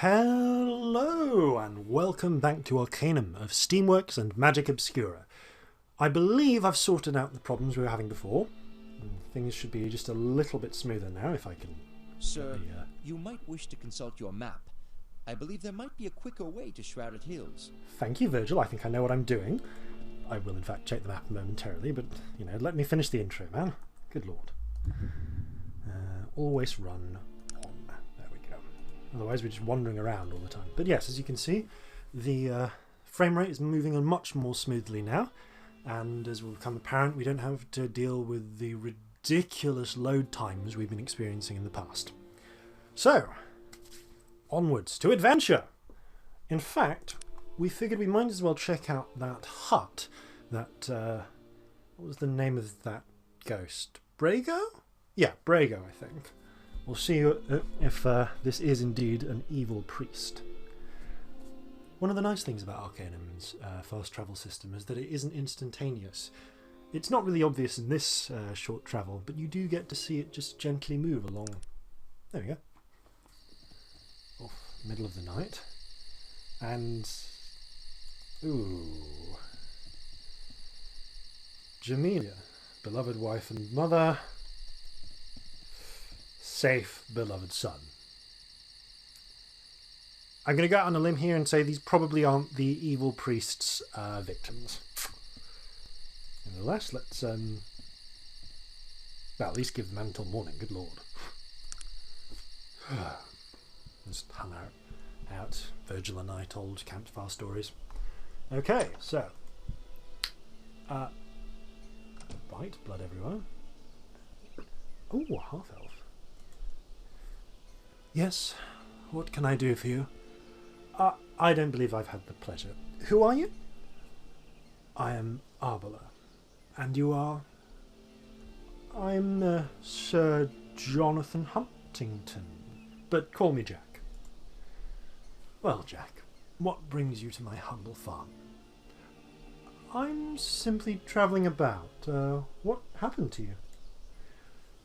Hello and welcome back to Arcanum of Steamworks and Magic Obscura. I believe I've sorted out the problems we were having before. Things should be just a little bit smoother now if I can... Sir, you might wish to consult your map. I believe there might be a quicker way to Shrouded Hills. Thank you, Virgil. I think I know what I'm doing. I will in fact check the map momentarily, but, you know, let me finish the intro, man. Good lord. Always run on. There we go. Otherwise we're just wandering around all the time. But yes, as you can see, the frame rate is moving on much more smoothly now. And as will become apparent, we don't have to deal with the ridiculous load times we've been experiencing in the past. So, onwards to adventure! In fact, we figured we might as well check out that hut. That, what was the name of that ghost? Brago? Yeah, Brago, I think. We'll see if this is indeed an evil priest. One of the nice things about Arcanum's fast travel system is that it isn't instantaneous. It's not really obvious in this short travel, but you do get to see it just gently move along. There we go. Off middle of the night. And... ooh. Jamelia, beloved wife and mother. Safe, beloved son. I'm going to go out on a limb here and say these probably aren't the evil priest's victims. Nevertheless, let's well, at least give the man until morning, good lord. Just hung out. Virgil and I told campfire stories. Okay, so right, blood everywhere. Oh, a half elf. Yes, what can I do for you? I don't believe I've had the pleasure. Who are you? I am Arbala. And you are? I'm Sir Jonathan Huntington. But call me Jack. Well, Jack, what brings you to my humble farm? I'm simply travelling about. What happened to you?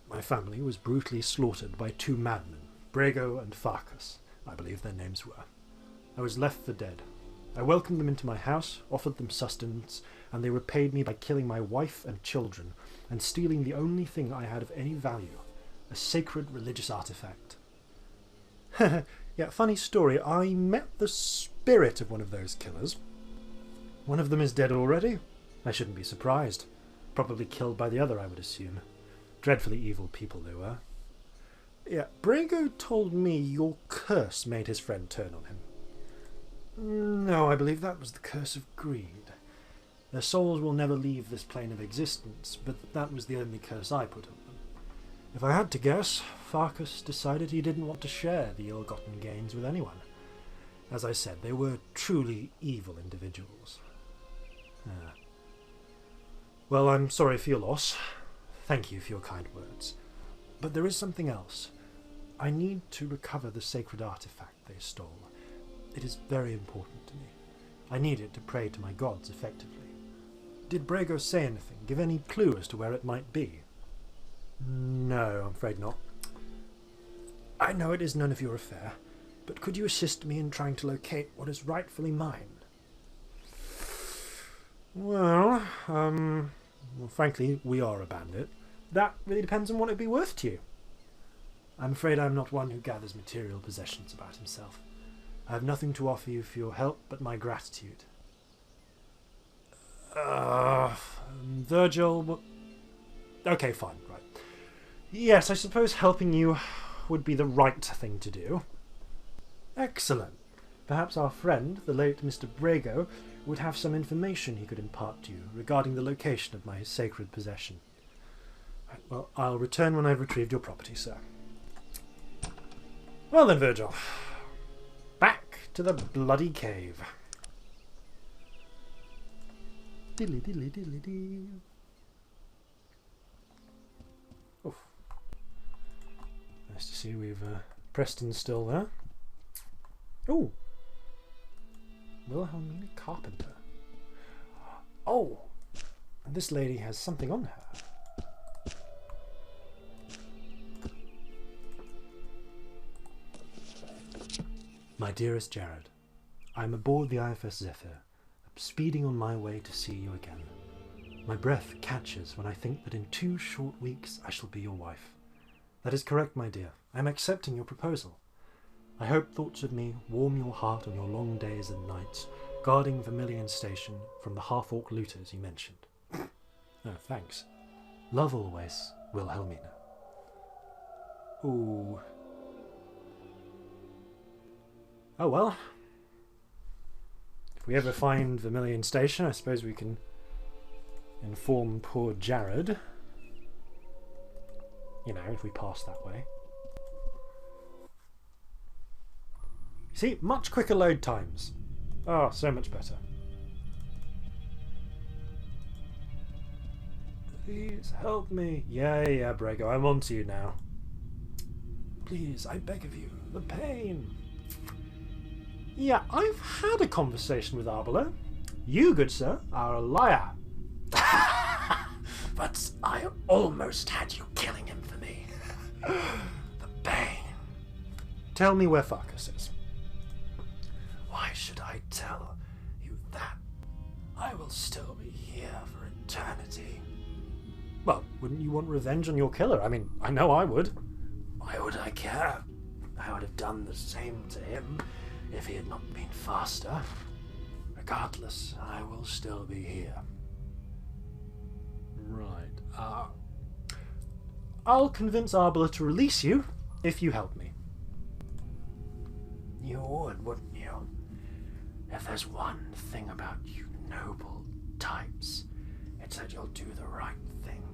My family was brutally slaughtered by two madmen, Brago and Farkas, I believe their names were. I was left for dead. I welcomed them into my house, offered them sustenance, and they repaid me by killing my wife and children, and stealing the only thing I had of any value, a sacred religious artifact. Yeah, funny story, I met the spirit of one of those killers. One of them is dead already. I shouldn't be surprised. Probably killed by the other, I would assume. Dreadfully evil people they were. Yeah, Brago told me your curse made his friend turn on him. No, I believe that was the curse of greed. Their souls will never leave this plane of existence, but that was the only curse I put on them. If I had to guess, Farkas decided he didn't want to share the ill-gotten gains with anyone. As I said, they were truly evil individuals. Well, I'm sorry for your loss. Thank you for your kind words. But there is something else. I need to recover the sacred artifact they stole. It is very important to me. I need it to pray to my gods effectively. Did Brago say anything? Give any clue as to where it might be? No, I'm afraid not. I know it is none of your affair, but could you assist me in trying to locate what is rightfully mine? Well, frankly, we are a bandit. That really depends on what it'd be worth to you. I'm afraid I'm not one who gathers material possessions about himself. I have nothing to offer you for your help but my gratitude. Virgil... Okay, fine, right. Yes, I suppose helping you would be the right thing to do. Excellent. Perhaps our friend, the late Mr. Brago, would have some information he could impart to you regarding the location of my sacred possession. Right, well, I'll return when I've retrieved your property, sir. Well then, Virgil. Back to the bloody cave. Diddly diddly diddly dee. Oof. Nice to see we've Preston's still there. Oh, Wilhelmina Carpenter. Oh, and this lady has something on her. My dearest Jared, I am aboard the IFS Zephyr, speeding on my way to see you again. My breath catches when I think that in 2 short weeks I shall be your wife. That is correct, my dear. I am accepting your proposal. I hope thoughts of me warm your heart on your long days and nights, guarding Vermilion Station from the half-orc looters you mentioned. Oh, thanks. Love always, Wilhelmina. Ooh. Oh well. If we ever find Vermilion Station, I suppose we can inform poor Jared. You know, if we pass that way. See, much quicker load times. Oh, so much better. Please help me. Yeah, Brago, I'm on to you now. Please, I beg of you, the pain. Yeah, I've had a conversation with Arbala. You, good sir, are a liar. But I almost had you killing him for me. The pain. Tell me where Farkas is. Why should I tell you that? I will still be here for eternity. Well, wouldn't you want revenge on your killer? I mean, I know I would. Why would I care? I would have done the same to him if he had not been faster. Regardless, I will still be here. Right. I'll convince Arbala to release you if you help me. You would, wouldn't you? If there's one thing about you noble types, it's that you'll do the right thing,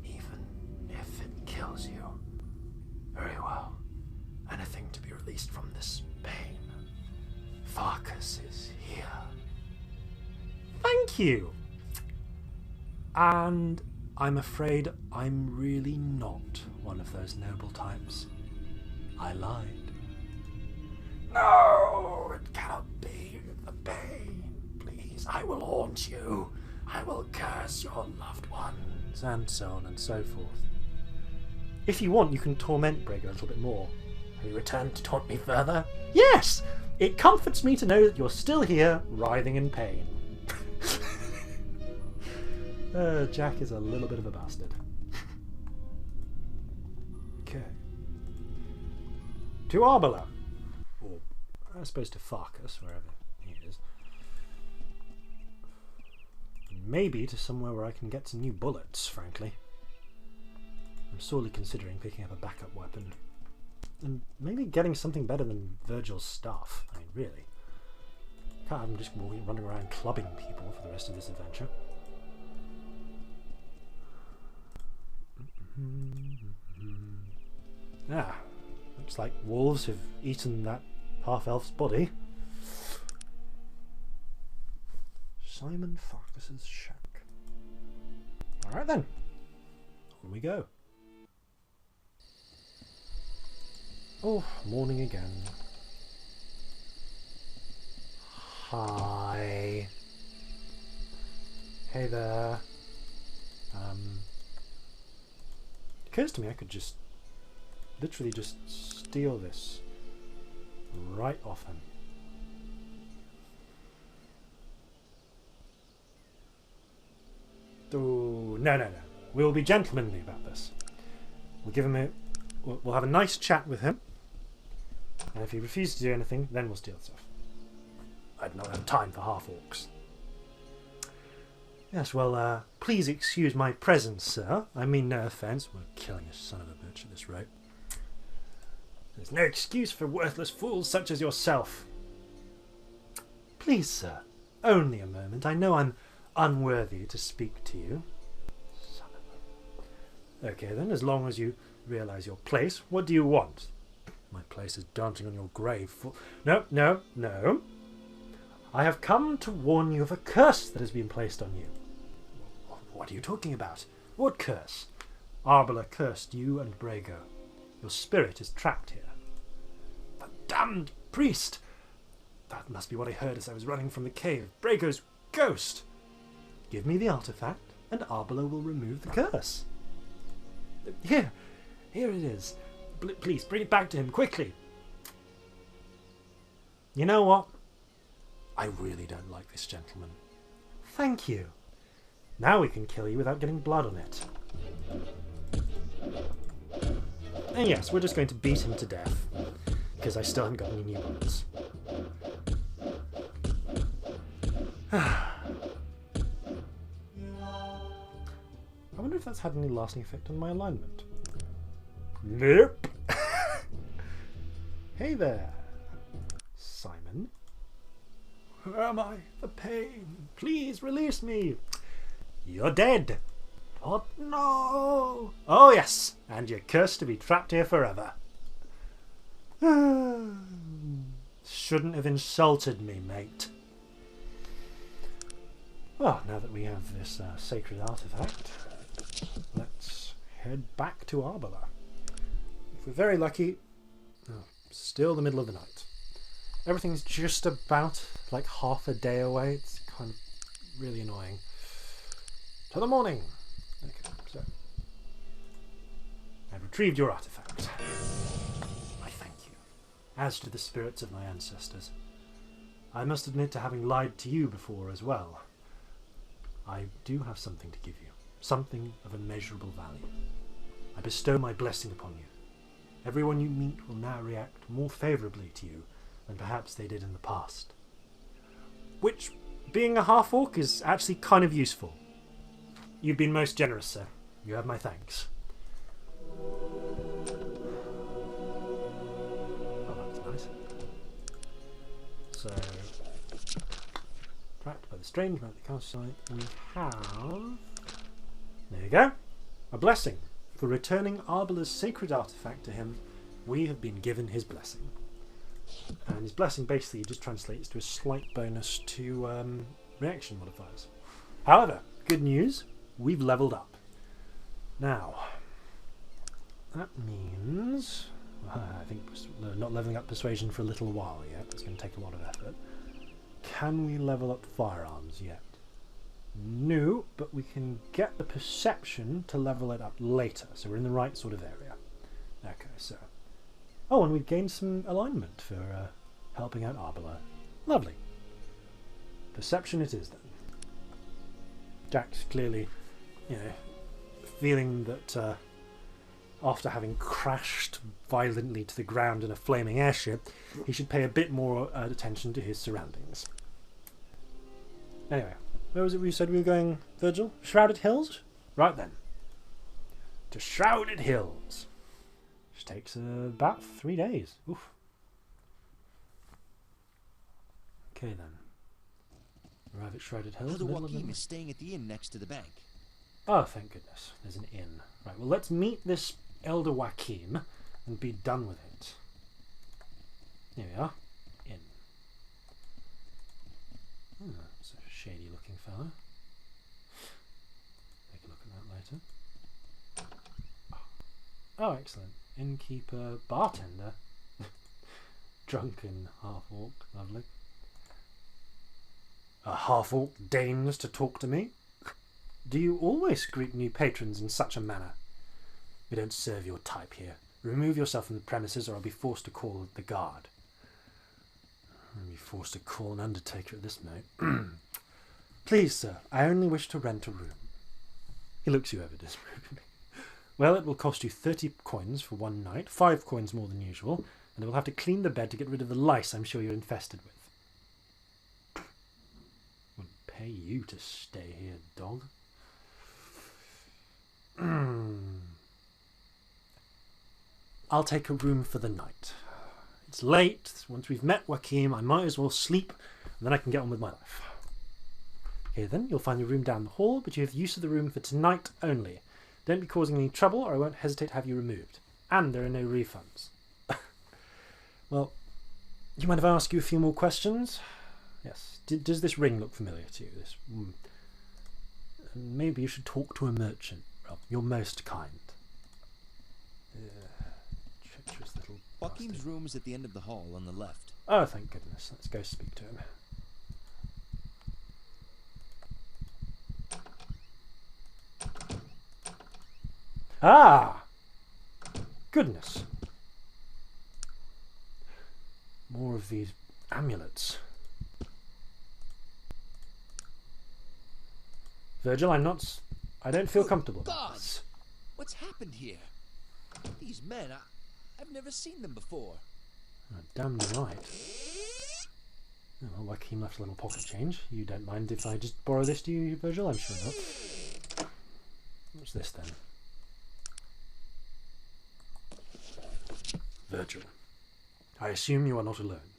even if it kills you. Very well. Anything to be released from this pain. Farkas is here. Thank you! And I'm afraid I'm really not one of those noble types. I lied. No, it cannot be. The pain. Please, I will haunt you. I will curse your loved ones, and so on and so forth. If you want, you can torment Brago a little bit more. Have you returned to taunt me further? Yes! It comforts me to know that you're still here, writhing in pain. Jack is a little bit of a bastard. Okay. To Arbala. Or, I suppose, to Farkas, wherever he is. Maybe to somewhere where I can get some new bullets, frankly. I'm sorely considering picking up a backup weapon. And maybe getting something better than Virgil's stuff. I mean, really. Can't have him just running around clubbing people for the rest of this adventure. Ah, looks like wolves have eaten that half-elf's body. Simon Farkas's shack. Alright then, on we go. Oh, morning again. Hi. Hey there. Occurs to me I could just literally just steal this right off him. Oh, no. We'll be gentlemanly about this. We'll give him we'll have a nice chat with him, and if he refuses to do anything, then we'll steal stuff. I don't have time for half-orcs. Yes, well, please excuse my presence, sir. I mean no offence. We're killing a son of a bitch at this rate. There's no excuse for worthless fools such as yourself. Please, sir, only a moment. I know I'm unworthy to speak to you. Son of a... Okay, then, as long as you realise your place, what do you want? My place is dancing on your grave. No. I have come to warn you of a curse that has been placed on you. What are you talking about? What curse? Arbala cursed you and Brago. Your spirit is trapped here. The damned priest! That must be what I heard as I was running from the cave. Brago's ghost! Give me the artifact, and Arbala will remove the curse. Here it is. Please, bring it back to him, quickly. You know what? I really don't like this gentleman. Thank you. Now we can kill you without getting blood on it. And yes, we're just going to beat him to death, because I still haven't got any new ones. I wonder if that's had any lasting effect on my alignment. Nope. Hey there, Simon. Where am I? The pain. Please release me. You're dead. Oh no. Oh yes, and you're cursed to be trapped here forever. Shouldn't have insulted me, mate. Well, now that we have this sacred artifact, let's head back to Arbala. If we're very lucky, still the middle of the night. Everything's just about like half a day away. It's kind of really annoying. To the morning. Okay, so I've retrieved your artifact. I thank you. As to the spirits of my ancestors, I must admit to having lied to you before as well. I do have something to give you, something of immeasurable value. I bestow my blessing upon you. Everyone you meet will now react more favourably to you than perhaps they did in the past. Which, being a half-orc, is actually kind of useful. You've been most generous, sir. You have my thanks. Oh, that's nice. So, tracked by the strange man at the castle site, we have... There you go. A blessing. For returning Arbala's sacred artifact to him, we have been given his blessing. And his blessing basically just translates to a slight bonus to reaction modifiers. However, good news, we've leveled up. Now, that means... I think we're not leveling up persuasion for a little while yet. It's going to take a lot of effort. Can we level up firearms yet? No, but we can get the perception to level it up later, so we're in the right sort of area. Okay, so... Oh, and we've gained some alignment for helping out Arbala. Lovely. Perception it is, then. Jack's clearly, feeling that after having crashed violently to the ground in a flaming airship, he should pay a bit more attention to his surroundings. Anyway, where was it we said we were going, Virgil? Shrouded Hills? Right then. To Shrouded Hills. Which takes about 3 days. Oof. Okay then. Arrive at Shrouded Hills. Elder Joachim is staying at the inn next to the bank. Oh, thank goodness. There's an inn. Right, well, let's meet this Elder Joachim and be done with it. Here we are. Inn. Oh, it's a shady looking fellow. Take a look at that later. Oh, excellent. Innkeeper, bartender. Drunken half-orc. Lovely. A half-orc deigns to talk to me? Do you always greet new patrons in such a manner? We don't serve your type here. Remove yourself from the premises or I'll be forced to call the guard. I'll be forced to call an undertaker at this note. Please, sir, I only wish to rent a room. He looks you over disapprovingly. Well, it will cost you 30 coins for 1 night, 5 coins more than usual, and I will have to clean the bed to get rid of the lice I'm sure you're infested with. Wouldn't pay you to stay here, dog. I'll take a room for the night. It's late. Once we've met Joachim, I might as well sleep, and then I can get on with my life. Here then, you'll find your room down the hall, but you have use of the room for tonight only. Don't be causing any trouble, or I won't hesitate to have you removed. And there are no refunds. Well, do you mind if I ask you a few more questions? Yes. Does this ring look familiar to you? Maybe you should talk to a merchant. Rob. You're most kind. Treacherous little Joachim's bastard. room is at the end of the hall on the left. Oh, thank goodness. Let's go speak to him. Ah! Goodness. More of these Amulets. Virgil, I don't feel comfortable about this. What's happened here? These men, I've never seen them before. Oh, damn right. Oh, well, Joaquin left a little pocket change. You don't mind if I just borrow this, do you, Virgil? I'm sure not. What's this then? Virgil, I assume you are not alone.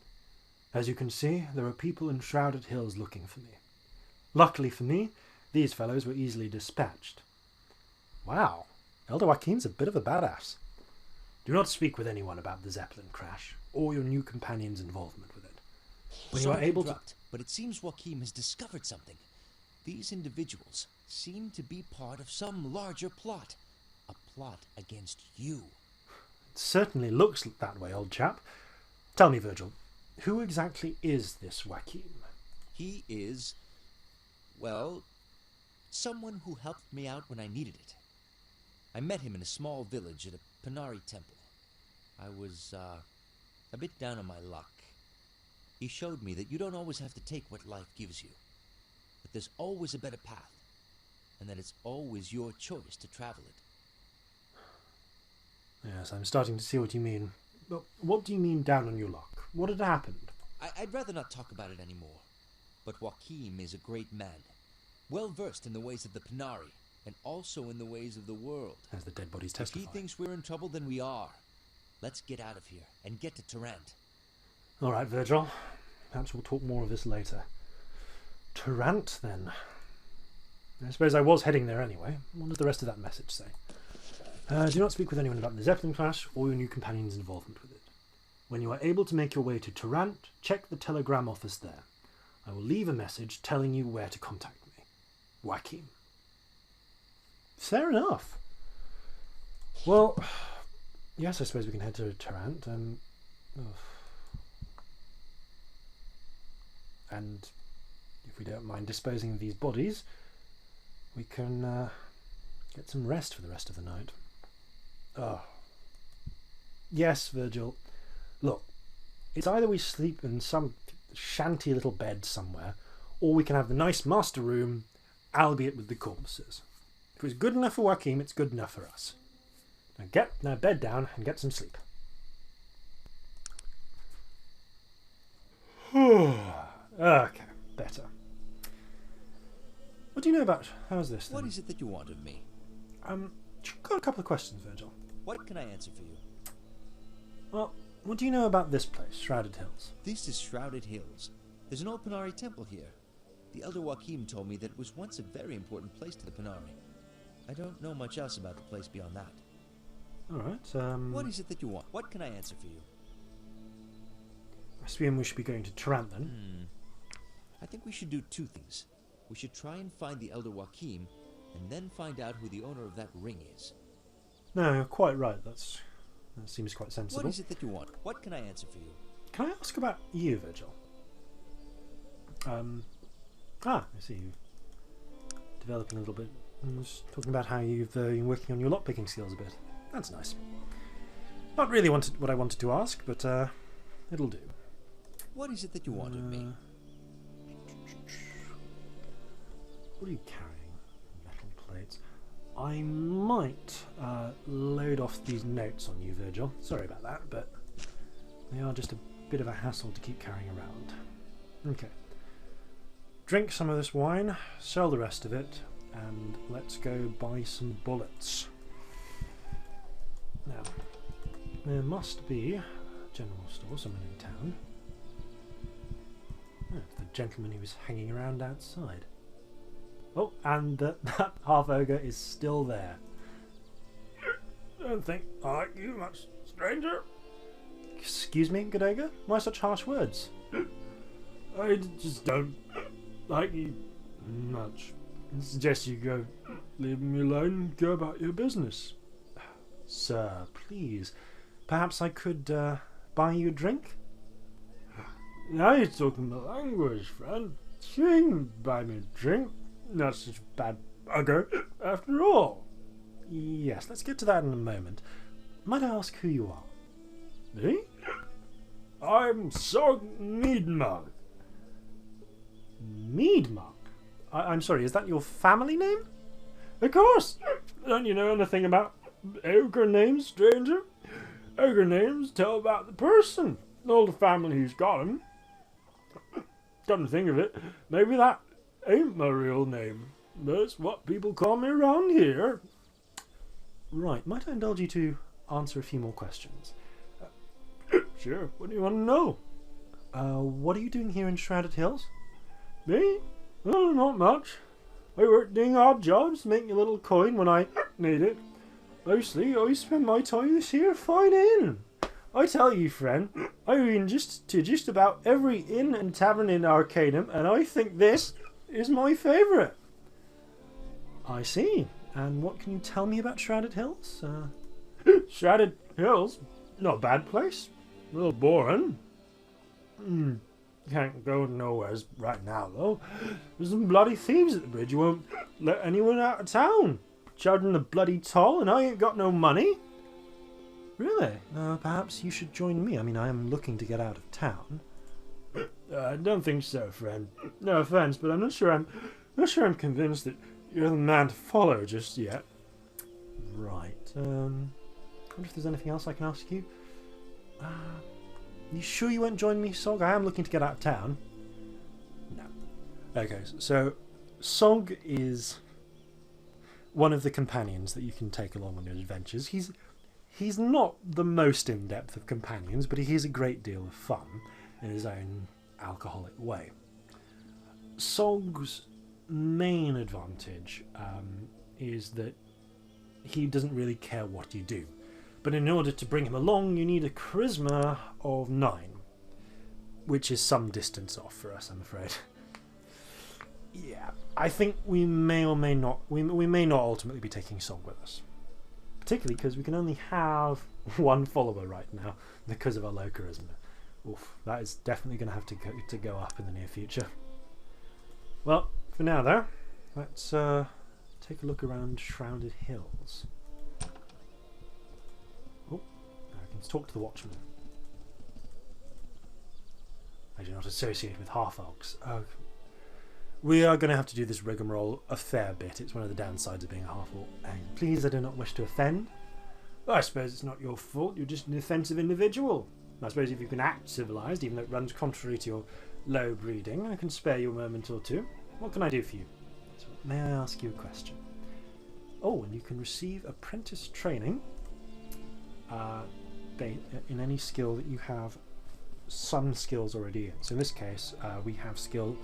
As you can see, there are people in Shrouded Hills looking for me. Luckily for me, these fellows were easily dispatched. Wow, Elder Joaquin's a bit of a badass. Do not speak with anyone about the Zeppelin crash, or your new companion's involvement with it. When you are able to... But it seems Joaquin has discovered something. These individuals seem to be part of some larger plot. A plot against you. It certainly looks that way, old chap. Tell me, Virgil, who exactly is this Joaquin? He is, well, someone who helped me out when I needed it. I met him in a small village at a Panari temple. I was, a bit down on my luck. He showed me that you don't always have to take what life gives you. That there's always a better path. And that it's always your choice to travel it. Yes, I'm starting to see what you mean. But what do you mean down on your luck? What had happened? I'd rather not talk about it anymore. But Joaquin is a great man. Well versed in the ways of the Panari, and also in the ways of the world. As the dead bodies testify. If he thinks we're in trouble, then we are. Let's get out of here, and get to Tarrant. All right, Virgil. Perhaps we'll talk more of this later. Tarrant, then. I suppose I was heading there anyway. What does the rest of that message say? Do not speak with anyone about the Zeppelin crash or your new companion's involvement with it. When you are able to make your way to Tarrant, check the telegram office there. I will leave a message telling you where to contact me. Joaquin. Fair enough. Well, yes, I suppose we can head to Tarrant. And if we don't mind disposing of these bodies, we can get some rest for the rest of the night. Oh. Yes, Virgil. Look, it's either we sleep in some shanty little bed somewhere, or we can have the nice master room, albeit with the corpses. If it's good enough for Joaquin, it's good enough for us. Now bed down and get some sleep. Okay, better. What do you know about... How's this then? What is it that you want of me? Got a couple of questions, Virgil. What can I answer for you? Well, what do you know about this place, Shrouded Hills? This is Shrouded Hills. There's an old Panari temple here. The elder Joaquin told me that it was once a very important place to the Panari. I don't know much else about the place beyond that. Alright, What is it that you want? What can I answer for you? I assume we should be going to Tarrant then. I think we should do two things. We should try and find the elder Joaquin, and then find out who the owner of that ring is. No, you're quite right. That seems quite sensible. What is it that you want? What can I answer for you? Can I ask about you, Virgil? I see you developing a little bit. I was talking about how you've been working on your lockpicking skills a bit. That's nice. Not really what I wanted to ask, but it'll do. What is it that you want of me? What are you carrying? Metal plates. I might load off these notes on you, Virgil. Sorry about that, but they are just a bit of a hassle to keep carrying around. Okay. Drink some of this wine, sell the rest of it, and let's go buy some bullets. Now, there must be a general store somewhere in town. Oh, it's the gentleman who was hanging around outside. Oh, and that Harv Ogre is still there. Don't think I like you much, stranger. Excuse me, good ogre? Why such harsh words? I just don't like you much. I suggest you go, leave me alone and go about your business. Sir, please. Perhaps I could buy you a drink? Now you're talking the language, friend. You can buy me a drink. Not such a bad bugger, after all. Yes, let's get to that in a moment. Might I ask who you are? Me? I'm Sog Meadmug. Meadmug? I'm sorry, is that your family name? Of course! Don't you know anything about ogre names, stranger? Ogre names tell about the person, all the family who's got 'em. Come to think of it, maybe that ain't my real name. That's what people call me around here. Right, might I indulge you to answer a few more questions? Sure, what do you want to know? What are you doing here in Shrouded Hills? Me? Oh, not much. I work doing odd jobs, making a little coin when I need it. Mostly, I spend my time this here fine inn. I tell you, friend, I've been to just about every inn and tavern in Arcanum, and I think this is my favourite. I see. And what can you tell me about Shrouded Hills? Shrouded Hills? Not a bad place. A little boring. Can't go nowhere right now, though. There's some bloody thieves at the bridge who won't let anyone out of town. Charging the bloody toll, and I ain't got no money. Really? Perhaps you should join me. I mean, I am looking to get out of town. I don't think so, friend. No offense, but I'm not sure I'm convinced that you're the man to follow just yet. Right. I wonder if there's anything else I can ask you. You sure you won't join me, Sog? I am looking to get out of town. No. Okay, so Sog is one of the companions that you can take along on your adventures. He's not the most in-depth of companions, but he is a great deal of fun in his own alcoholic way. Sog's main advantage is that he doesn't really care what you do. But in order to bring him along, you need a charisma of 9, which is some distance off for us, I'm afraid. Yeah, I think we may or may not. We may not ultimately be taking Sog with us, particularly because we can only have one follower right now because of our low charisma. Oof, that is definitely going to have to go up in the near future. Well, for now though, let's take a look around Shrouded Hills. Oh, I can talk to the watchman. I do not associate with half-elves. We are going to have to do this rigmarole a fair bit. It's one of the downsides of being a half-orc. And please, I do not wish to offend. I suppose it's not your fault. You're just an offensive individual. I suppose if you can act civilised, even though it runs contrary to your low breeding, I can spare you a moment or two. What can I do for you? So, may I ask you a question? Oh, and you can receive apprentice training in any skill that you have some skills already in. So in this case, we have skills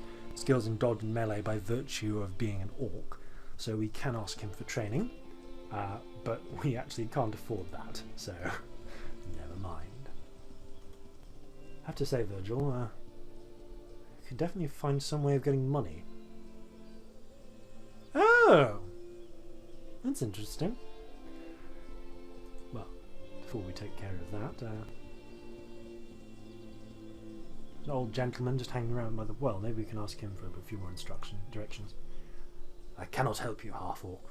in dodge and melee by virtue of being an orc. So we can ask him for training, but we actually can't afford that. So never mind. I have to say, Virgil, you could definitely find some way of getting money. Oh! That's interesting. Well, before we take care of that, an old gentleman just hanging around by the well. Maybe we can ask him for a few more directions. I cannot help you, half-orc.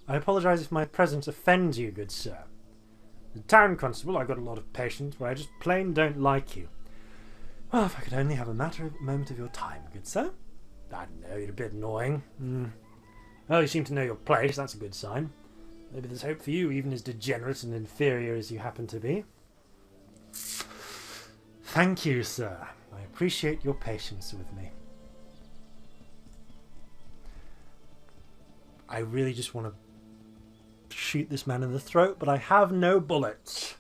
I apologise if my presence offends you, good sir. The town constable, I've got a lot of patience, but I just plain don't like you. Well, if I could only have a moment of your time, good sir. I don't know, you're a bit annoying. Well, you seem to know your place, that's a good sign. Maybe there's hope for you, even as degenerate and inferior as you happen to be. Thank you, sir. I appreciate your patience with me. I really just want to shoot this man in the throat, but I have no bullets.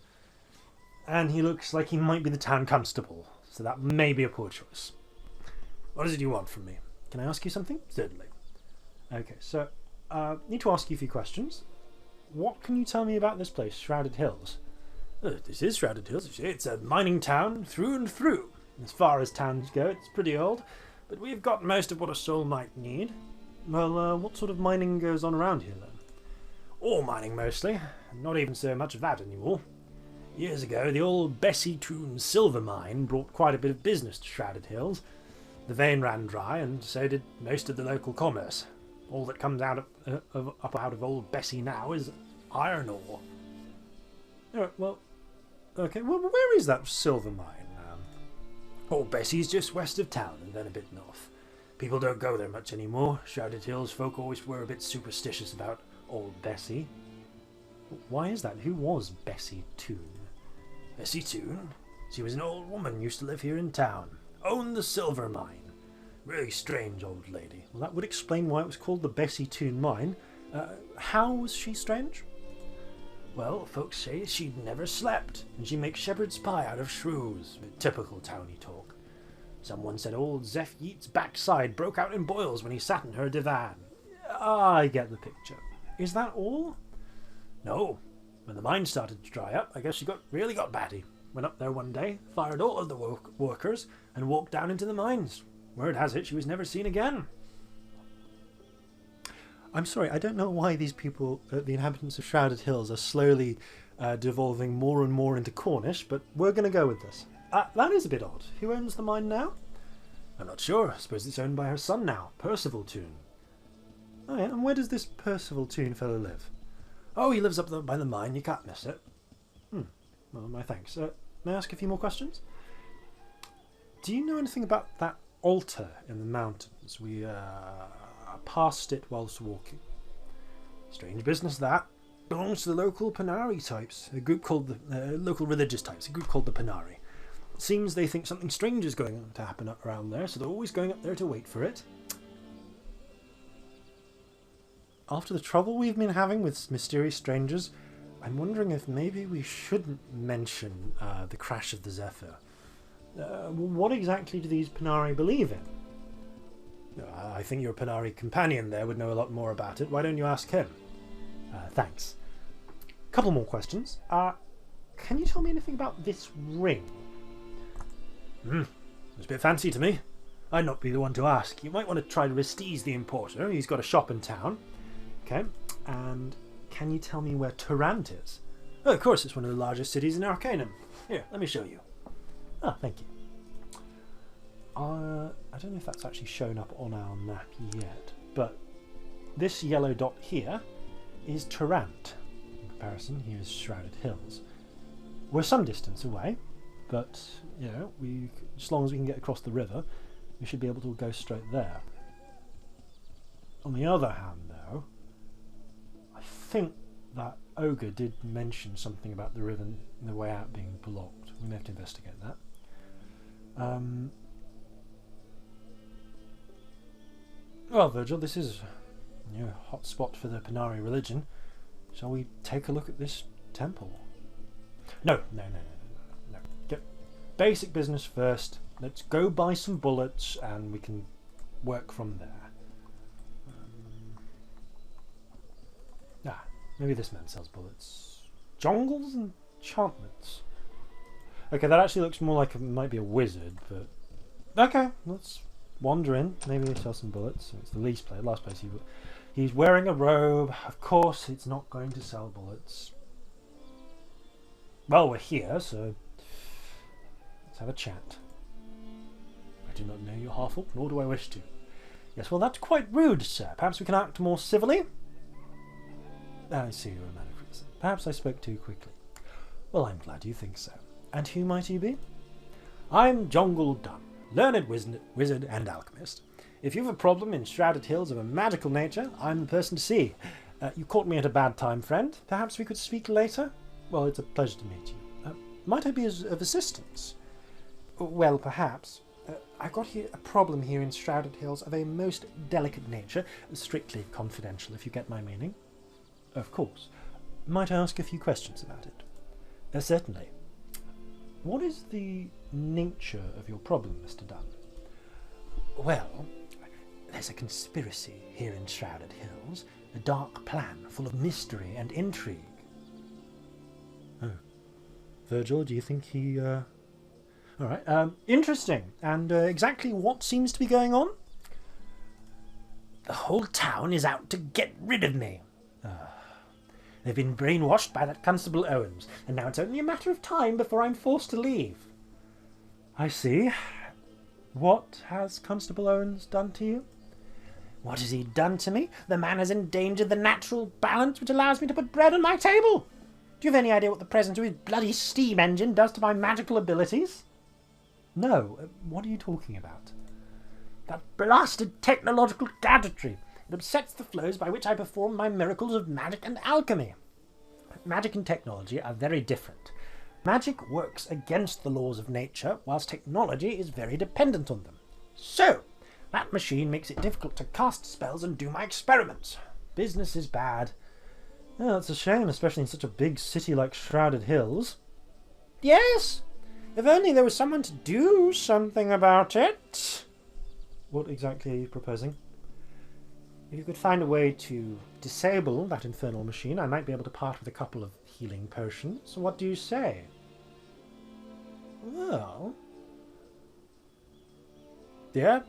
And he looks like he might be the town constable, so that may be a poor choice. What is it you want from me? Can I ask you something? Certainly. Okay, so I need to ask you a few questions. What can you tell me about this place, Shrouded Hills? This is Shrouded Hills, you see. It's a mining town through and through. As far as towns go, it's pretty old, but we've got most of what a soul might need. Well, what sort of mining goes on around here, then? Ore mining, mostly. Not even so much of that anymore. Years ago, the old Bessie Tombs silver mine brought quite a bit of business to Shrouded Hills. The vein ran dry, and so did most of the local commerce. All that comes out of old Bessie now is iron ore. Oh, well, okay. Well, where is that silver mine? Old Bessie's just west of town and then a bit north. People don't go there much anymore. Shrouded Hills folk always were a bit superstitious about old Bessie. Why is that? Who was Bessie Toon? Bessie Toon? She was an old woman, used to live here in town. Owned the silver mine. Really strange old lady. Well, that would explain why it was called the Bessie Toon Mine. How was she strange? Well, folks say she'd never slept, and she makes shepherd's pie out of shrews. Typical towny talk. Someone said old Zeph Yeat's backside broke out in boils when he sat in her divan. I get the picture. Is that all? No. When the mine started to dry up, I guess she really got batty. Went up there one day, fired all of the workers, and walked down into the mines. Word has it she was never seen again. I'm sorry, I don't know why these people, the inhabitants of Shrouded Hills, are slowly devolving more and more into Cornish, but we're going to go with this. That is a bit odd. Who owns the mine now? I'm not sure. I suppose it's owned by her son now, Percival Toon. Oh yeah, and where does this Percival Toon fellow live? Oh, he lives up by the mine. You can't miss it. Well, my thanks. May I ask a few more questions? Do you know anything about that altar in the mountains? We passed it whilst walking. Strange business that. Belongs to the local Panari types, a group called the local religious types, a group called the Panari. It seems they think something strange is going to happen around there, so they're always going up there to wait for it. After the trouble we've been having with mysterious strangers, I'm wondering if maybe we shouldn't mention the crash of the Zephyr. What exactly do these Panari believe in? I think your Panari companion there would know a lot more about it. Why don't you ask him? Thanks. Couple more questions. Can you tell me anything about this ring? It's a bit fancy to me. I'd not be the one to ask. You might want to try Restis the importer. He's got a shop in town. Okay. And can you tell me where Turant is? Oh, of course, it's one of the largest cities in Arcanum. Here, let me show you. Oh, thank you. I don't know if that's actually shown up on our map yet, but this yellow dot here is Turant. In comparison, here is Shrouded Hills. We're some distance away, but you know, as long as we can get across the river, we should be able to go straight there. On the other hand, though, I think that Ogre did mention something about the river and the way out being blocked. We may have to investigate that. Well, Virgil, this is a hot spot for the Panari religion. Shall we take a look at this temple? No. Get basic business first. Let's go buy some bullets and we can work from there. Maybe this man sells bullets. Jongles and enchantments. Okay, that actually looks more like it might be a wizard, but... Okay, let's wander in. Maybe they sell some bullets. It's the last place he's wearing a robe. Of course, it's not going to sell bullets. Well, we're here, so... let's have a chat. I do not know your half-orc, nor do I wish to. Yes, well, that's quite rude, sir. Perhaps we can act more civilly? I see you're a man of reason. Perhaps I spoke too quickly. Well, I'm glad you think so. And who might you be? I'm Virgil Dunn, learned wizard and alchemist. If you have a problem in Shrouded Hills of a magical nature, I'm the person to see. You caught me at a bad time, friend. Perhaps we could speak later? Well, it's a pleasure to meet you. Might I be of assistance? Well, perhaps. I've got a problem here in Shrouded Hills of a most delicate nature, strictly confidential, if you get my meaning. Of course. Might I ask a few questions about it? Certainly. What is the nature of your problem, Mr. Dunn? Well, there's a conspiracy here in Shrouded Hills, a dark plan full of mystery and intrigue. Oh. Virgil, do you think he... Alright, interesting. And exactly what seems to be going on? The whole town is out to get rid of me. They've been brainwashed by that Constable Owens, and now it's only a matter of time before I'm forced to leave. I see. What has Constable Owens done to you? What has he done to me? The man has endangered the natural balance which allows me to put bread on my table. Do you have any idea what the presence of his bloody steam engine does to my magical abilities? No, what are you talking about? That blasted technological gadgetry. It upsets the flows by which I perform my miracles of magic and alchemy. Magic and technology are very different. Magic works against the laws of nature, whilst technology is very dependent on them. So, that machine makes it difficult to cast spells and do my experiments. Business is bad. Oh, it's a shame, especially in such a big city like Shrouded Hills. Yes! If only there was someone to do something about it. What exactly are you proposing? If you could find a way to disable that infernal machine, I might be able to part with a couple of healing potions. What do you say? Well... yeah.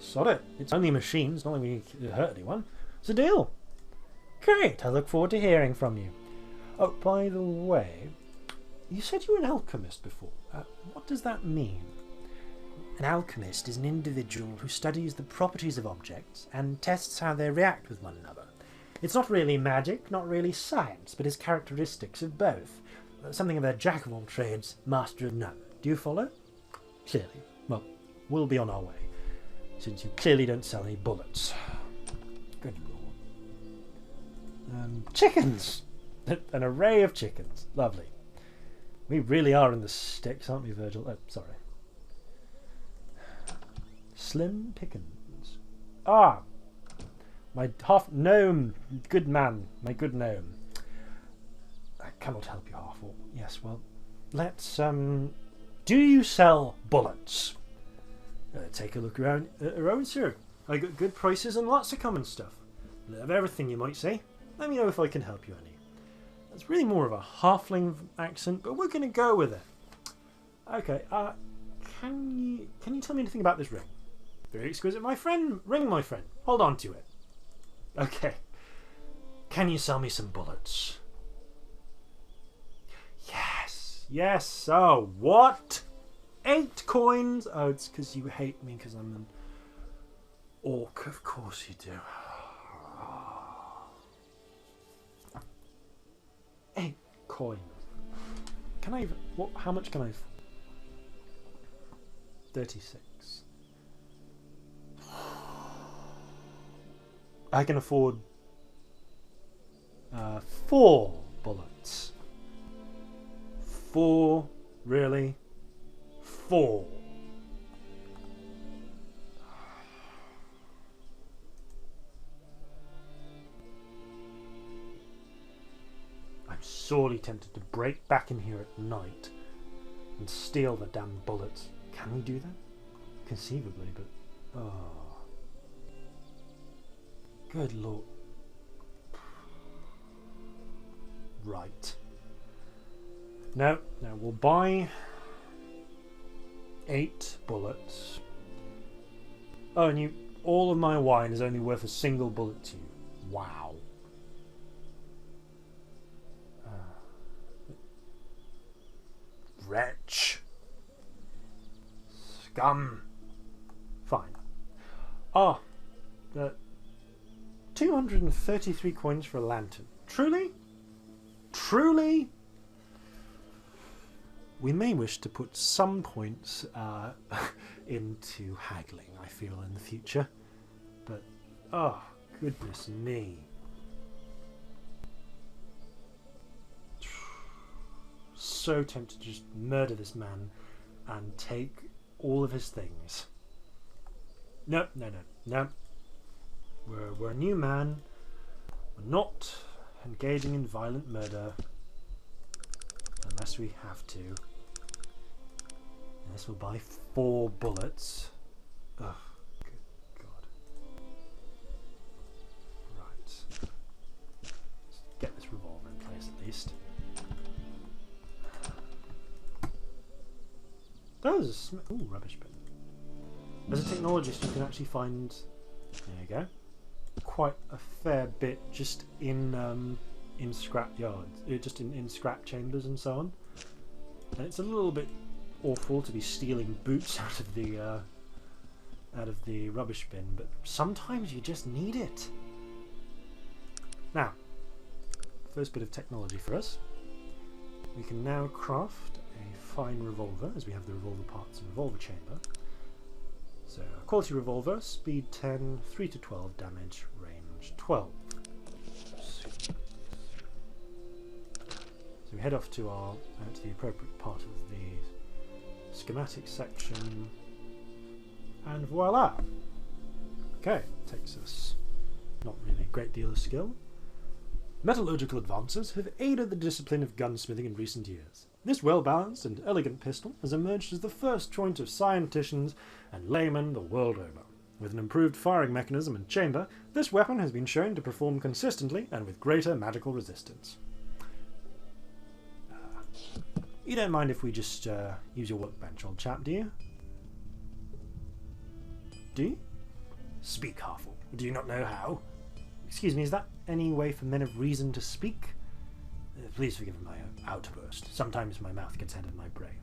Sod it. It's only machines, not like we hurt anyone. It's a deal. Great, I look forward to hearing from you. Oh, by the way, you said you were an alchemist before. What does that mean? An alchemist is an individual who studies the properties of objects and tests how they react with one another. It's not really magic, not really science, but is characteristics of both. Something of a jack of all trades, master of none. Do you follow? Clearly. Well, we'll be on our way, since you clearly don't sell any bullets. Good lord. Chickens! An array of chickens. Lovely. We really are in the sticks, aren't we, Virgil? Oh, sorry. Slim Pickens. Ah! My half gnome, good man, my good gnome. I cannot help you, Harv Ogre. Yes, well, let's, do you sell bullets? Take a look around, sir. I got good prices and lots of common stuff. Of everything, you might say. Let me know if I can help you any. That's really more of a halfling accent, but we're going to go with it. Okay, can you tell me anything about this ring? Very exquisite, my friend. Ring, my friend. Hold on to it. Okay. Can you sell me some bullets? Yes. Yes. Oh, what? 8 coins? Oh, it's because you hate me because I'm an orc. Of course you do. 8 coins. Can I even... what? How much can I... 36. I can afford 4 bullets. 4? Really? 4. I'm sorely tempted to break back in here at night and steal the damn bullets. Can we do that? Conceivably, but... oh. Good lord. Right. No, we'll buy 8 bullets. Oh, and all of my wine is only worth a single bullet to you. Wow. Wretch. Scum. Fine. Ah, 233 coins for a lantern. Truly? Truly? We may wish to put some points into haggling, I feel, in the future. But, oh, goodness me. So tempted to just murder this man and take all of his things. No. We're a new man. We're not engaging in violent murder unless we have to. This will buy 4 bullets. Ugh, good God. Right. Let's get this revolver in place at least. Oh, there's a ooh, rubbish bin. As a technologist, you can actually find... there you go. Quite a fair bit just in scrap yards, just in scrap chambers and so on. And it's a little bit awful to be stealing boots out of the rubbish bin, but sometimes you just need it. Now, first bit of technology for us. We can now craft a fine revolver, as we have the revolver parts and revolver chamber. So, quality revolver, speed 10, 3 to 12, damage, range 12. So we head off to to the appropriate part of the schematic section, and voila! Okay, takes us not really a great deal of skill. Metallurgical advances have aided the discipline of gunsmithing in recent years. This well-balanced and elegant pistol has emerged as the first choice of scienticians and laymen the world over. With an improved firing mechanism and chamber, this weapon has been shown to perform consistently and with greater magical resistance. You don't mind if we just use your workbench, old chap, do you? Do you? Speak, Harv. Do you not know how? Excuse me, is that any way for men of reason to speak? Please forgive my outburst. Sometimes my mouth gets ahead of my brain.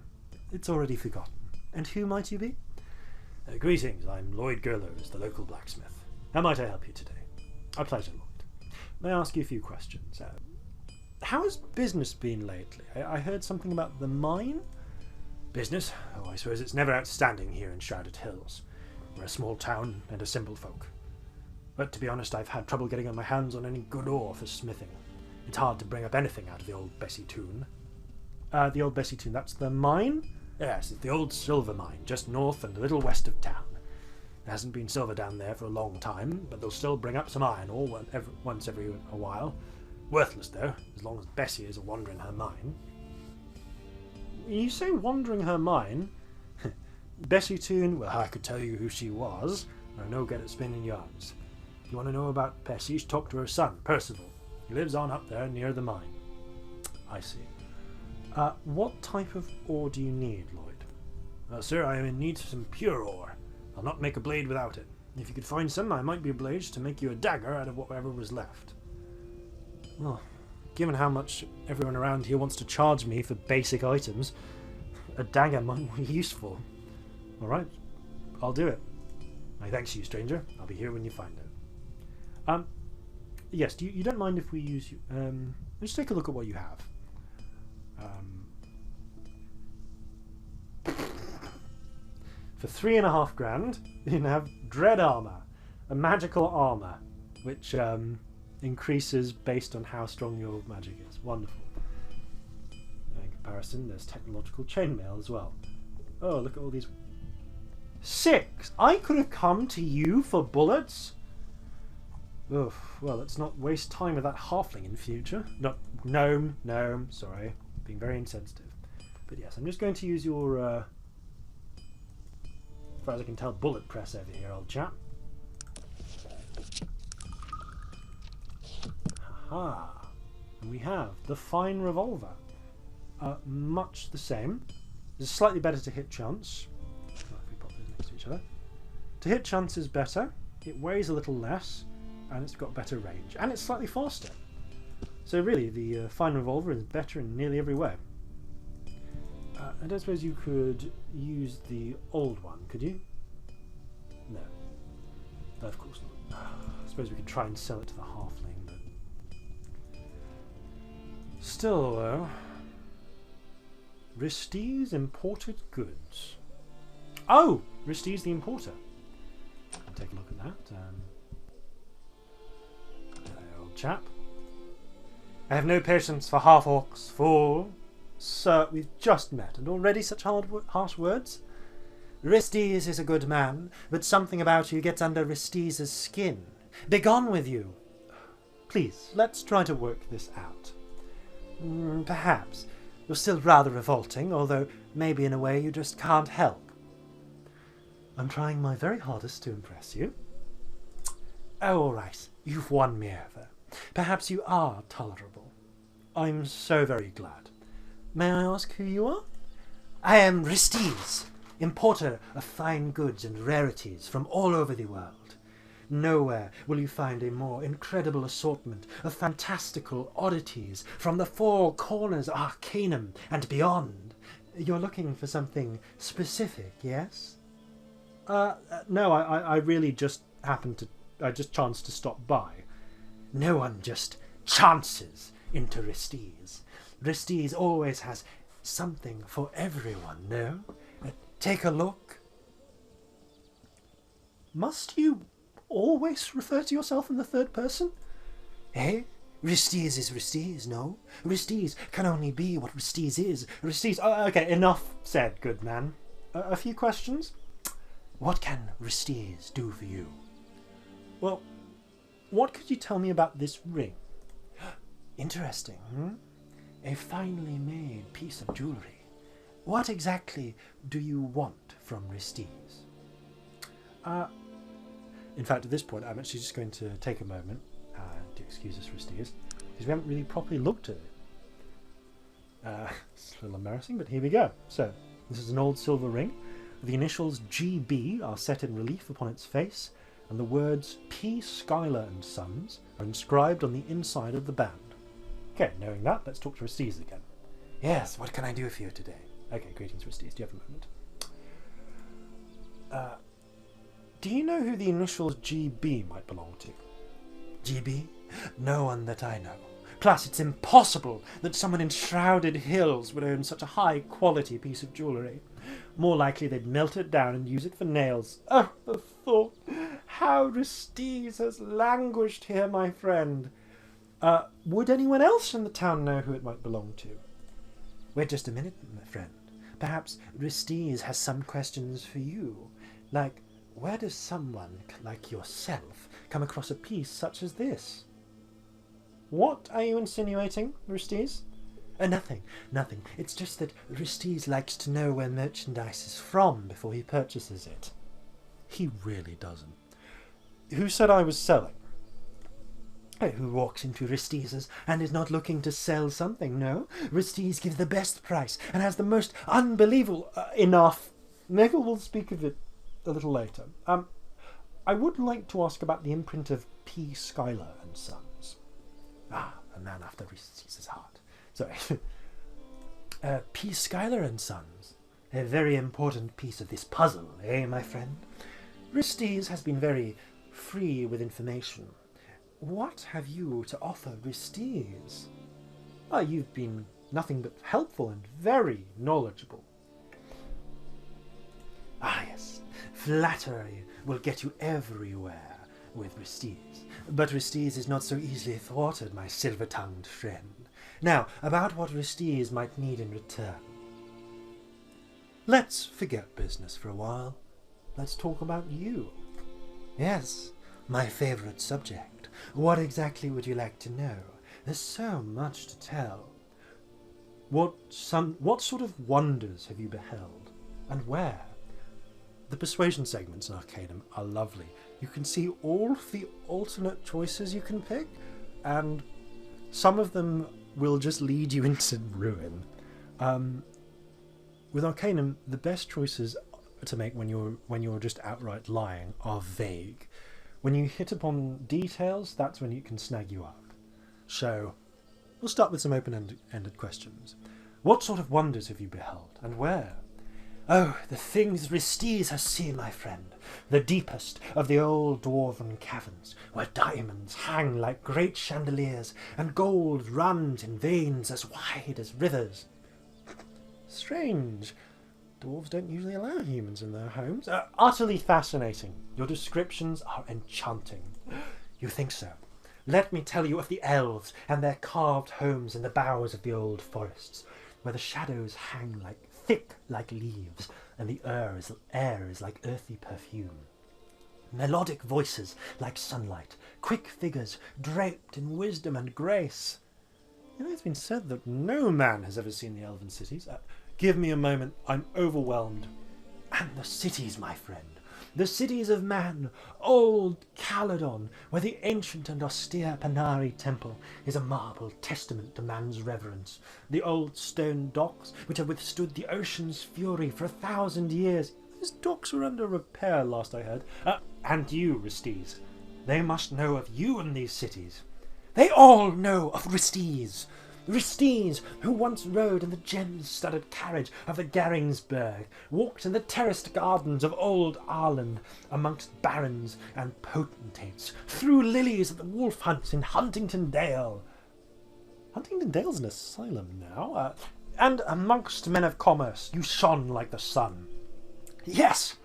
It's already forgotten. And who might you be? Greetings, I'm Lloyd Gerlows, the local blacksmith. How might I help you today? A pleasure, Lloyd. May I ask you a few questions? How has business been lately? I heard something about the mine? Business? Oh, I suppose it's never outstanding here in Shrouded Hills. We're a small town and a simple folk. But to be honest, I've had trouble getting my hands on any good ore for smithing. It's hard to bring up anything out of the old Bessie Toon. The old Bessie Toon, that's the mine? Yes, it's the old silver mine, just north and a little west of town. There hasn't been silver down there for a long time, but they'll still bring up some iron ore once every a while. Worthless, though, as long as Bessie is a wandering her mine. You say wandering her mine? Bessie Toon, well, I could tell you who she was. I know get it spinning yarns. If you want to know about Bessie, talk to her son, Percival. He lives on up there near the mine. I see. What type of ore do you need, Lloyd? Sir, I am in need of some pure ore. I'll not make a blade without it. If you could find some, I might be obliged to make you a dagger out of whatever was left. Well, given how much everyone around here wants to charge me for basic items, a dagger might be useful. Alright, I'll do it. My thanks to you, stranger. I'll be here when you find it. Yes, you don't mind if we use you? Let's take a look at what you have. For 3.5 grand, you can have Dread Armor, a magical armor, which increases based on how strong your magic is. Wonderful. In comparison, there's technological chainmail as well. Oh, look at all these. 6! I could have come to you for bullets? Oof, well, let's not waste time with that halfling in future. No, gnome, sorry. Being very insensitive. But yes, I'm just going to use your, as far as I can tell, bullet press over here, old chap. Aha! And we have the fine revolver. Much the same. It's slightly better to hit chance. If we pop those next to each other. To hit chance is better. It weighs a little less. And it's got better range. And it's slightly faster. So really, the fine revolver is better in nearly every way. I don't suppose you could use the old one, could you? No. Of course not. I suppose we could try and sell it to the halfling, but... Still, though... Restis imported goods. Oh! Restis the importer. I'll take a look at that. Old chap. I have no patience for half-orcs, fool. Sir, we've just met, and already such harsh words? Restis is a good man, but something about you gets under Restis' skin. Begone with you. Please, let's try to work this out. Perhaps. You're still rather revolting, although maybe in a way you just can't help. I'm trying my very hardest to impress you. Oh, all right. You've won me over. Perhaps you are tolerable. I'm so very glad. May I ask who you are? I am Restis, importer of fine goods and rarities from all over the world. Nowhere will you find a more incredible assortment of fantastical oddities from the four corners of Arcanum and beyond. You're looking for something specific, yes? No, I really just happened to... I just chanced to stop by. No one just chances into Restis. Restis always has something for everyone, no? Take a look. Must you always refer to yourself in the third person? Eh? Restis is Restis, no? Restis can only be what Restis is. Restis... Oh, okay, enough said, good man. A few questions? What can Restis do for you? Well, what could you tell me about this ring? Interesting, A finely made piece of jewellery. What exactly do you want from Restis? In fact, at this point, I'm actually just going to take a moment to excuse us, Restis, because we haven't really properly looked at it. It's a little embarrassing, but here we go. So, this is an old silver ring. The initials GB are set in relief upon its face, and the words P. Schuyler and Sons are inscribed on the inside of the band. Okay, knowing that, let's talk to Restis again. Yes, what can I do for you today? Okay, greetings, Restis. Do you have a moment? Do you know who the initials GB might belong to? GB? No one that I know. Plus, it's impossible that someone in Shrouded Hills would own such a high-quality piece of jewellery. More likely they'd melt it down and use it for nails. Oh, the thought! How Restis has languished here, my friend. Would anyone else in the town know who it might belong to? Wait just a minute, my friend. Perhaps Restis has some questions for you. Like, where does someone like yourself come across a piece such as this? What are you insinuating, Restis? Nothing. It's just that Restis likes to know where merchandise is from before he purchases it. He really doesn't. Who said I was selling? Who walks into Restis's and is not looking to sell something, no? Restis gives the best price and has the most unbelievable... enough. Maybe we'll speak of it a little later. I would like to ask about the imprint of P. Schuyler and Sons. Ah, a man after Restis's heart. Sorry. P. Schuyler and Sons. A very important piece of this puzzle, eh, my friend? Restis has been very free with information. What have you to offer Restis? You've been nothing but helpful and very knowledgeable. Ah, yes. Flattery will get you everywhere with Restis. But Restis is not so easily thwarted, my silver-tongued friend. Now, about what Restis might need in return. Let's forget business for a while. Let's talk about you. Yes, my favourite subject. What exactly would you like to know? There's so much to tell. What sort of wonders have you beheld? And where? The persuasion segments in Arcanum are lovely. You can see all of the alternate choices you can pick, and some of them will just lead you into ruin. With Arcanum, the best choices to make when you're just outright lying are vague. When you hit upon details, that's when it can snag you up. So, we'll start with some open-ended questions. What sort of wonders have you beheld, and where? Oh, the things Restis has seen, my friend. The deepest of the old dwarven caverns, where diamonds hang like great chandeliers, and gold runs in veins as wide as rivers. Strange. Dwarves don't usually allow humans in their homes. Utterly fascinating. Your descriptions are enchanting. You think so? Let me tell you of the elves and their carved homes in the boughs of the old forests, where the shadows hang thick like leaves, and the air is like earthy perfume. Melodic voices like sunlight, quick figures draped in wisdom and grace. It's been said that no man has ever seen the elven cities. Give me a moment, I'm overwhelmed. And the cities, my friend. The cities of man, old Caledon, where the ancient and austere Panari temple is a marble testament to man's reverence. The old stone docks, which have withstood the ocean's fury for 1,000 years. These docks were under repair, last I heard. And you, Restis. They must know of you in these cities. They all know of Restis. Restis, who once rode in the gem-studded carriage of the Garingsberg, walked in the terraced gardens of old Ireland, amongst barons and potentates, threw lilies at the wolf hunts in Huntington Dale. Huntington Dale's an asylum now. and amongst men of commerce you shone like the sun. Yes,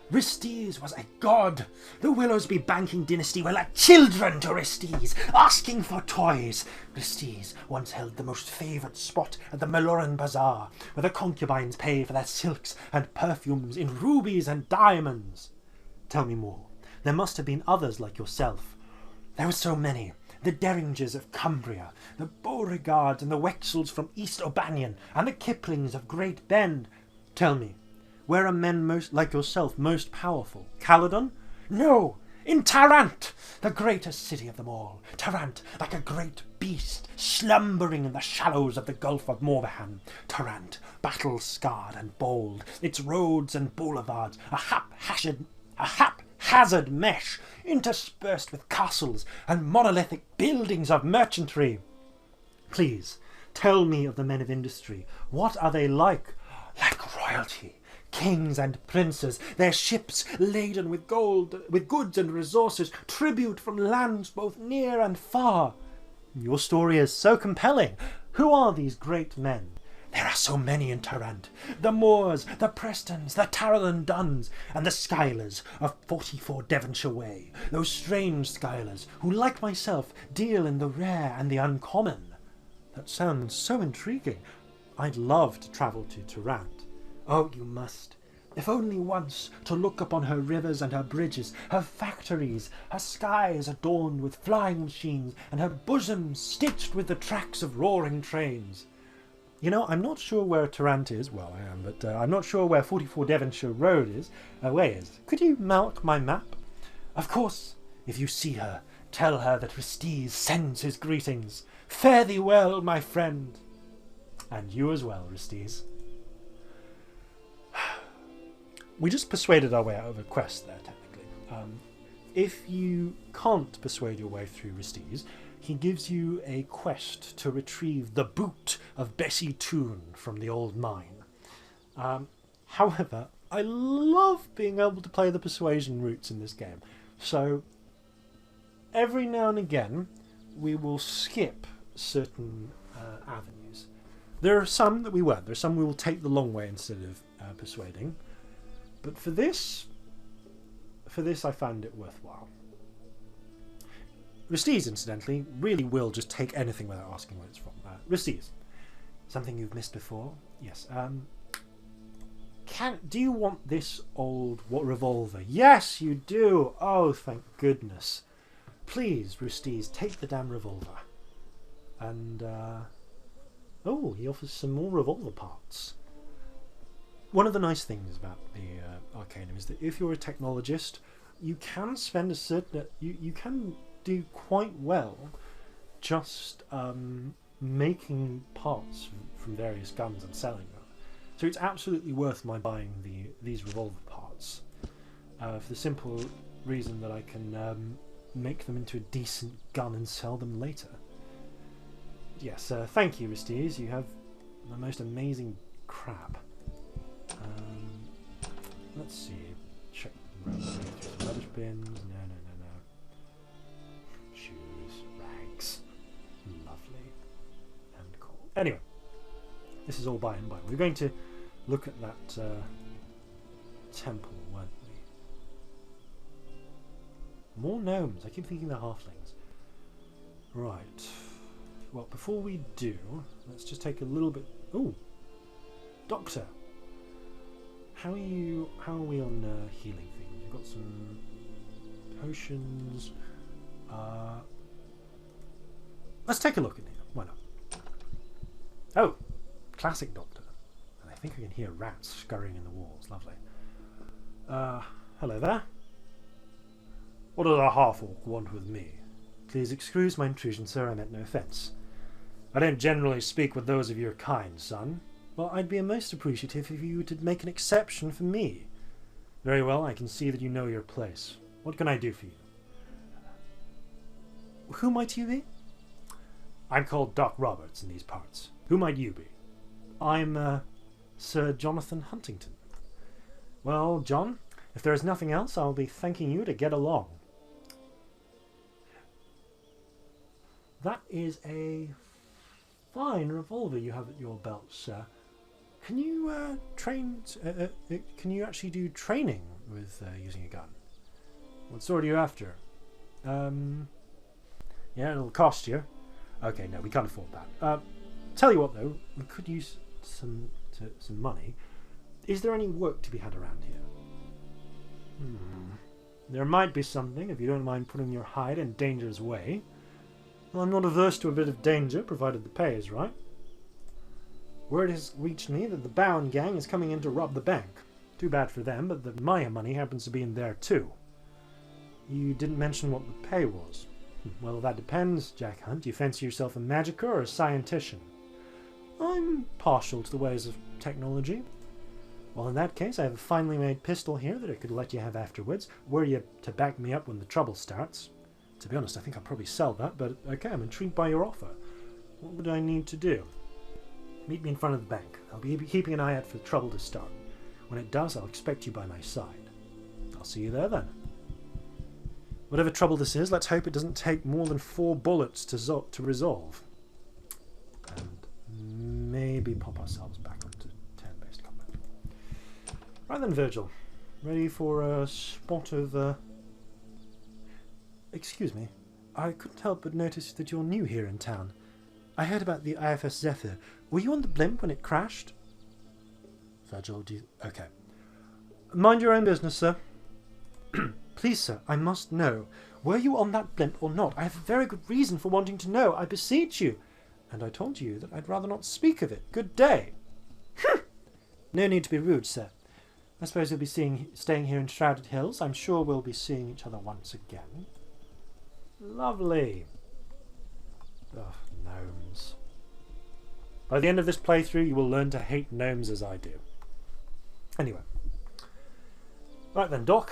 Restis was a god. The Willowsby banking dynasty were like children to Restis, asking for toys. Restis once held the most favoured spot at the Meloran Bazaar, where the concubines pay for their silks and perfumes in rubies and diamonds. Tell me more. There must have been others like yourself. There were so many. The Derringers of Cumbria, the Beauregards and the Wexels from East O'Banion, and the Kiplings of Great Bend. Tell me, where are men most like yourself most powerful? Caledon? No! In Tarrant, the greatest city of them all. Tarrant, like a great beast, slumbering in the shallows of the Gulf of Morbihan. Tarrant, battle-scarred and bold, its roads and boulevards, a haphazard mesh, interspersed with castles and monolithic buildings of merchantry. Please, tell me of the men of industry. What are they like? Like royalty. Kings and princes, their ships laden with gold, with goods and resources, tribute from lands both near and far. Your story is so compelling. Who are these great men? There are so many in Tarrant. The Moores, the Prestons, the Tarrant Dunns, and the Skylers of 44 Devonshire Way. Those strange Skylers who, like myself, deal in the rare and the uncommon. That sounds so intriguing. I'd love to travel to Tarrant. Oh, you must. If only once, to look upon her rivers and her bridges, her factories, her skies adorned with flying machines, and her bosom stitched with the tracks of roaring trains. You know, I'm not sure where Tarrant is. Well, I am, but I'm not sure where 44 Devonshire Road is. Way is. Could you mark my map? Of course. If you see her, tell her that Restis sends his greetings. Fare thee well, my friend. And you as well, Restis. We just persuaded our way out of a quest there, technically. If you can't persuade your way through Restis, he gives you a quest to retrieve the boot of Bessie Toon from the old mine. However, I love being able to play the persuasion routes in this game. So, every now and again, we will skip certain avenues. There are some that we won't. There are some we will take the long way instead of persuading. But for this I found it worthwhile. Restis, incidentally, really will just take anything without asking where it's from. Restis, something you've missed before? Yes. Do you want this old revolver? Yes, you do. Oh, thank goodness. Please, Restis, take the damn revolver. And oh, he offers some more revolver parts. One of the nice things about the Arcanum is that if you're a technologist, you can spend a certain... You can do quite well just making parts from various guns and selling them. So it's absolutely worth my buying these revolver parts for the simple reason that I can make them into a decent gun and sell them later. Yes, thank you, Restis. You have the most amazing crap. Let's see. Check rubbish bins. No. Shoes, rags. Lovely. And cool. Anyway, this is all by and by. We're going to look at that temple, weren't we? More gnomes. I keep thinking they're halflings. Right. Well, before we do, let's just take a little bit... Ooh! Doctor! How are we on healing things? We've got some potions. Let's take a look in here. Why not? Oh! Classic Doctor. And I think I can hear rats scurrying in the walls. Lovely. Hello there. What does a half-orc want with me? Please excuse my intrusion, sir. I meant no offence. I don't generally speak with those of your kind, son. Well, I'd be most appreciative if you would make an exception for me. Very well, I can see that you know your place. What can I do for you? Who might you be? I'm called Doc Roberts in these parts. Who might you be? I'm, Sir Jonathan Huntington. Well, John, if there is nothing else, I'll be thanking you to get along. That is a fine revolver you have at your belt, sir. Can you can you actually do training with using a gun? What sort are you after? Yeah, it'll cost you. Okay, no, we can't afford that. Tell you what though, we could use some money. Is there any work to be had around here? There might be something if you don't mind putting your hide in danger's way. Well, I'm not averse to a bit of danger, provided the pay is right. Word has reached me that the Bowen gang is coming in to rob the bank. Too bad for them, but the Maya money happens to be in there too. You didn't mention what the pay was. Well, that depends, Jack Hunt. Do you fancy yourself a magicier or a scientician? I'm partial to the ways of technology. Well, in that case, I have a finely made pistol here that I could let you have afterwards, were you to back me up when the trouble starts. To be honest, I think I'll probably sell that, but okay, I'm intrigued by your offer. What would I need to do? Meet me in front of the bank. I'll be keeping an eye out for the trouble to start. When it does, I'll expect you by my side. I'll see you there then. Whatever trouble this is, let's hope it doesn't take more than 4 bullets to resolve. And maybe pop ourselves back onto turn-based combat. Right then, Virgil. Ready for a spot of... Excuse me. I couldn't help but notice that you're new here in town. I heard about the IFS Zephyr. Were you on the blimp when it crashed? Virgil, do you... Okay. Mind your own business, sir. Please, sir, I must know. Were you on that blimp or not? I have a very good reason for wanting to know. I beseech you. And I told you that I'd rather not speak of it. Good day. No need to be rude, sir. I suppose you'll be staying here in Shrouded Hills. I'm sure we'll be seeing each other once again. Lovely. Ugh, gnomes. By the end of this playthrough, you will learn to hate gnomes as I do. Anyway. Right then, Doc.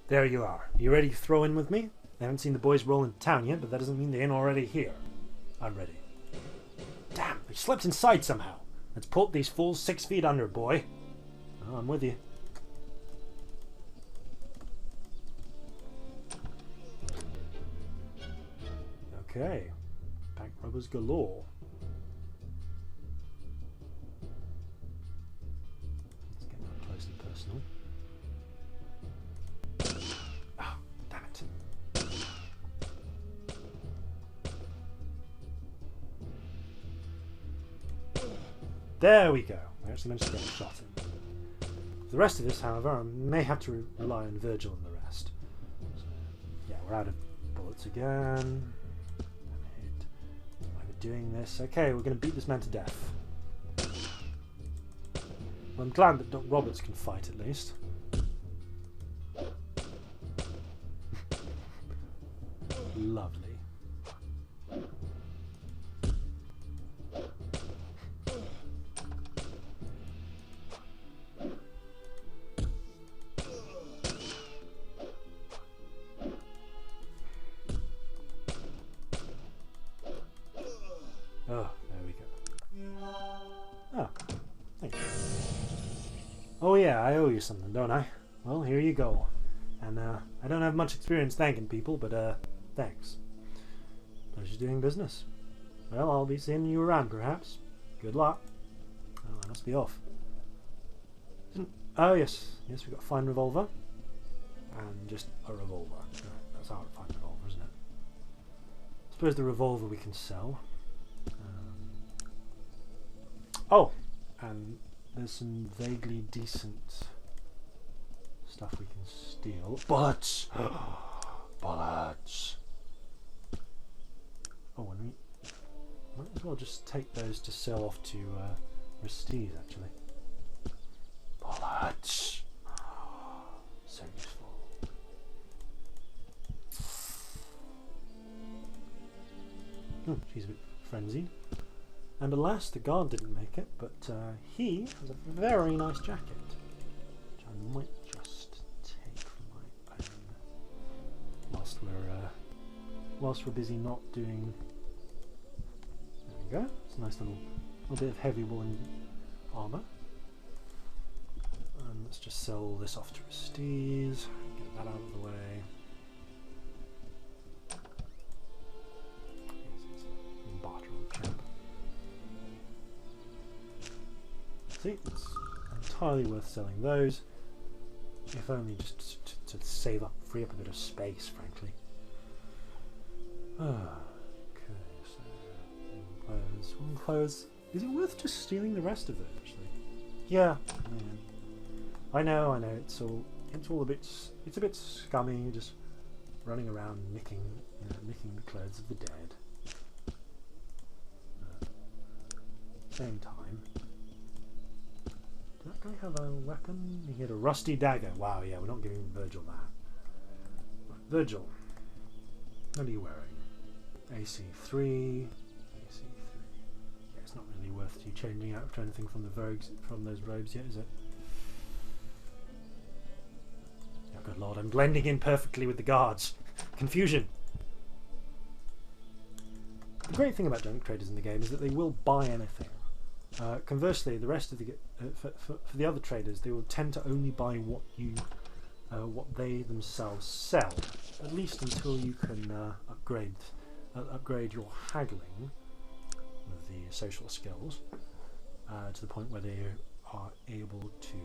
There you are. You ready to throw in with me? I haven't seen the boys roll into town yet, but that doesn't mean they ain't already here. I'm ready. Damn, they slipped inside somehow. Let's pull these fools 6 feet under, boy. Oh, I'm with you. Okay. Bank robbers galore. Let's get up close and personal. Oh, damn it. There we go. I actually managed to get a shot in. For the rest of this, however, I may have to rely on Virgil and the rest. So, yeah, we're out of bullets again. Why we're doing this? Okay, we're going to beat this man to death. Well, I'm glad that Doc Roberts can fight at least. Lovely. Oh, there we go. Oh, thank you. Oh yeah, I owe you something, don't I? Well, here you go. And I don't have much experience thanking people, but thanks. Pleasure doing business. Well, I'll be seeing you around, perhaps. Good luck. Oh, I must be off. Oh yes, yes, we've got a fine revolver. And just a revolver. That's our fine revolver, isn't it? I suppose the revolver we can sell. Oh, and there's some vaguely decent stuff we can steal. Bullets! Bullets! Oh, and we might as well just take those to sell off to Restis, actually. Bullets! So useful. Oh, she's a bit frenzied. And alas, the guard didn't make it, but he has a very nice jacket, which I might just take for my own, whilst we're busy not doing. There we go. It's a nice little bit of heavy woolen armour. And let's just sell all this off to Restis. Get that out of the way. Barter old chap. See, it's entirely worth selling those, if only just to save up, free up a bit of space, frankly. Okay, so one clothes. Is it worth just stealing the rest of it? Actually, yeah. I know. It's all a bit. It's a bit scummy, just running around nicking the clothes of the dead. Same time. Did that guy have a weapon? He had a rusty dagger. Wow, yeah, we're not giving Virgil that. Right, Virgil, what are you wearing? AC3. Yeah, it's not really worth you changing out to anything from those robes yet, is it? Oh, good lord, I'm blending in perfectly with the guards. Confusion. The great thing about junk traders in the game is that they will buy anything. Conversely, the rest of the for the other traders, they will tend to only buy what they themselves sell, at least until you can upgrade your haggling with the social skills to the point where they are able to,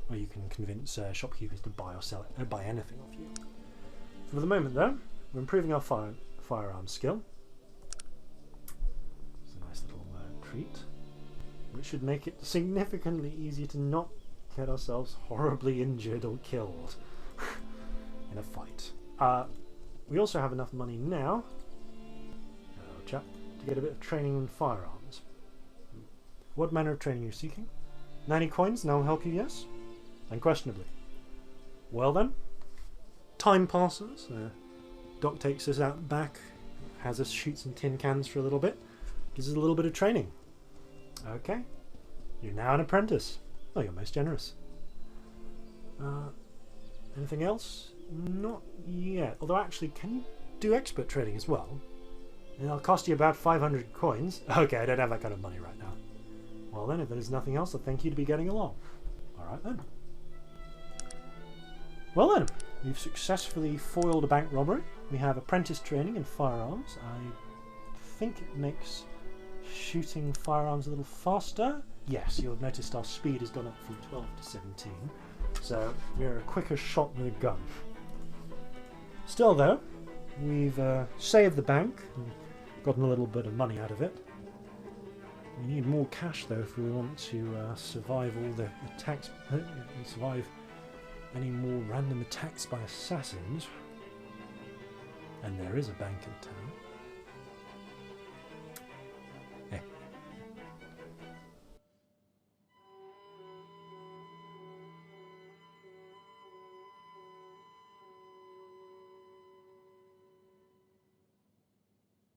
where you can convince shopkeepers to buy or sell buy anything off you. For the moment, though, we're improving our firearm skill. It's a nice little treat, which should make it significantly easier to not get ourselves horribly injured or killed in a fight. We also have enough money now, hello chap, to get a bit of training in firearms. What manner of training are you seeking? 90 coins, and I'll help you, yes? Unquestionably. Well then, time passes. Doc takes us out back, has us shoot some tin cans for a little bit, gives us a little bit of training. Okay, you're now an apprentice. Oh, you're most generous. Anything else? Not yet. Although actually, can you do expert trading as well? And it'll cost you about 500 coins. Okay, I don't have that kind of money right now. Well then, if there's nothing else, I thank you to be getting along. Alright then. Well then, we've successfully foiled a bank robbery. We have apprentice training in firearms. I think it makes shooting firearms a little faster. Yes, you'll have noticed our speed has gone up from 12 to 17. So we're a quicker shot with a gun. Still though, we've saved the bank and gotten a little bit of money out of it. We need more cash though if we want to survive all the attacks, survive any more random attacks by assassins. And there is a bank in town.